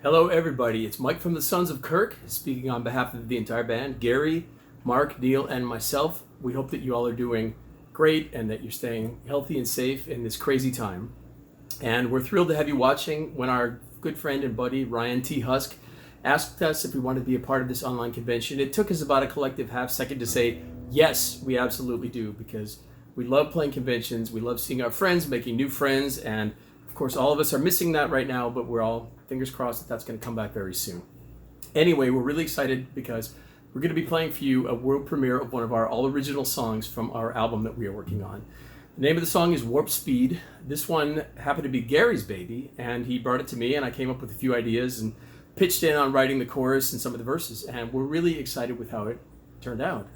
Hello everybody, it's Mike from the Sons of Kirk, speaking on behalf of the entire band. Gary, Mark, Neil, and myself. We hope that you all are doing great and that you're staying healthy and safe in this crazy time. And we're thrilled to have you watching when our good friend and buddy Ryan T. Husk asked us if we wanted to be a part of this online convention. It took us about a collective half second to say, yes, we absolutely do, because we love playing conventions, we love seeing our friends, making new friends, and of course all of us are missing that right now, but we're all fingers crossed that that's going to come back very soon. Anyway, we're really excited because we're going to be playing for you a world premiere of one of our all-original songs from our album that we are working on. The name of the song is Warp Speed. This one happened to be Gary's baby, and he brought it to me, and I came up with a few ideas and pitched in on writing the chorus and some of the verses, and we're really excited with how it turned out.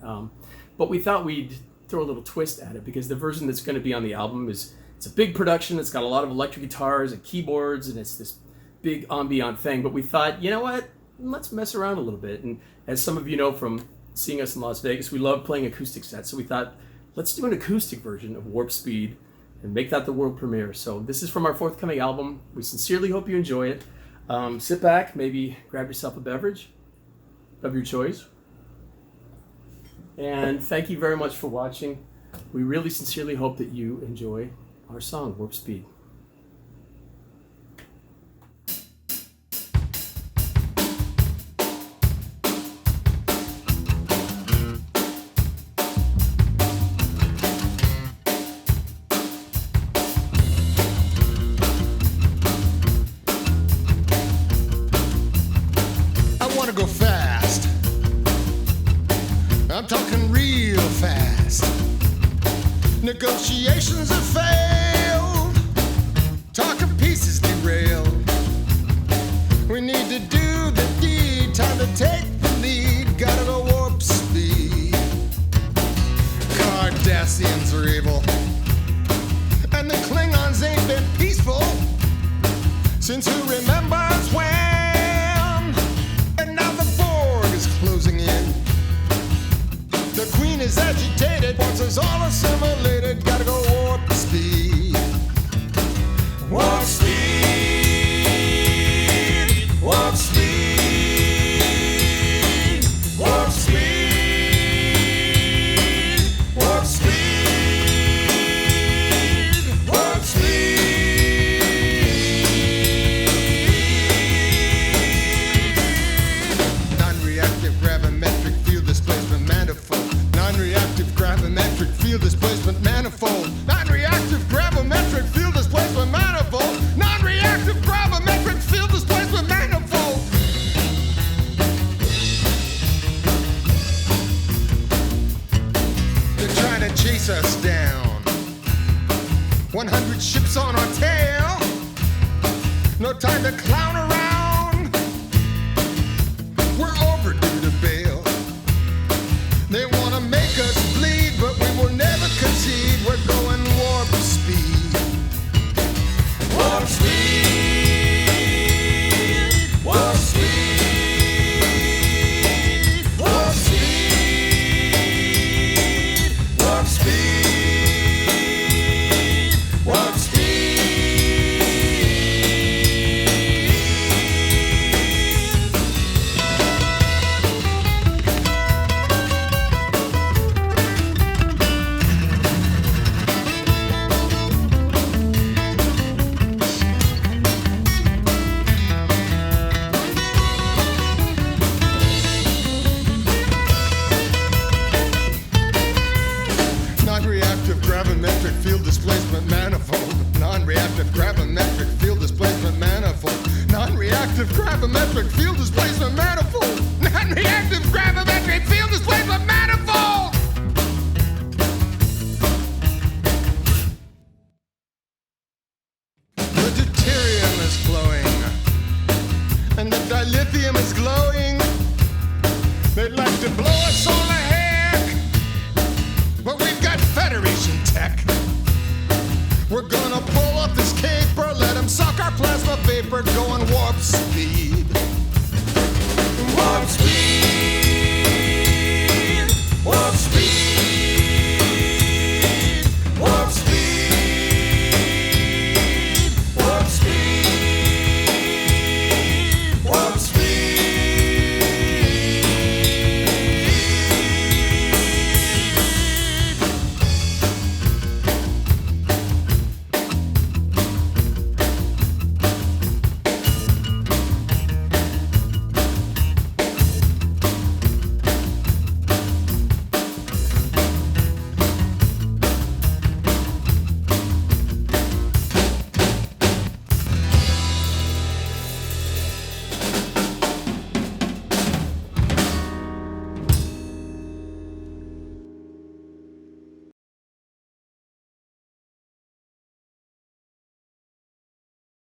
But we thought we'd throw a little twist at it, because the version that's going to be on the album it's a big production. It's got a lot of electric guitars and keyboards, and it's this big ambient thing. But we thought, you know what? Let's mess around a little bit. And as some of you know from seeing us in Las Vegas, we love playing acoustic sets. So we thought, let's do an acoustic version of Warp Speed and make that the world premiere. So this is from our forthcoming album. We sincerely hope you enjoy it. Sit back, maybe grab yourself a beverage of your choice. And thank you very much for watching. We really sincerely hope that you enjoy our song, Warp Speed. I want to go fast. I'm talking real fast. Negotiations have failed. Talking pieces derailed. We need to do the deed. Time to take the lead. Gotta go warp speed. Cardassians are evil, and the Klingons ain't been peaceful since who remembers when. And now the Borg is closing in. The Queen is agitated, wants us all assimilated. Gotta go warp speed. Warp speed. Warp speed. Warp speed. Warp speed. Warp speed. Non-reactive gravimetric field displacement manifold. Non-reactive gravimetric field displacement manifold. Non-reactive gravimetric field displacement manifold. Non-reactive gravimetric field displacement manifold. They're trying to chase us down. 100 ships on our tail. No time to clown around. We're overdue to bail. They wanna make us bleed, but we will never concede. We're going warp speed. Warp speed. Warp speed. Warp speed. Warp speed. Warp speed. Non-reactive gravimetric field displacement manifold. Non-reactive gravimetric field displacement manifold. Non-reactive gravimetric field displacement manifold. Non-reactive gravimetric field displacement manifold. The deuterium is flowing, and the dilithium is glowing. They'd like to blow us all the heck, but we've got Federation tech. We're gonna pull off this caper, let them suck our plasma vapor, going warp speed.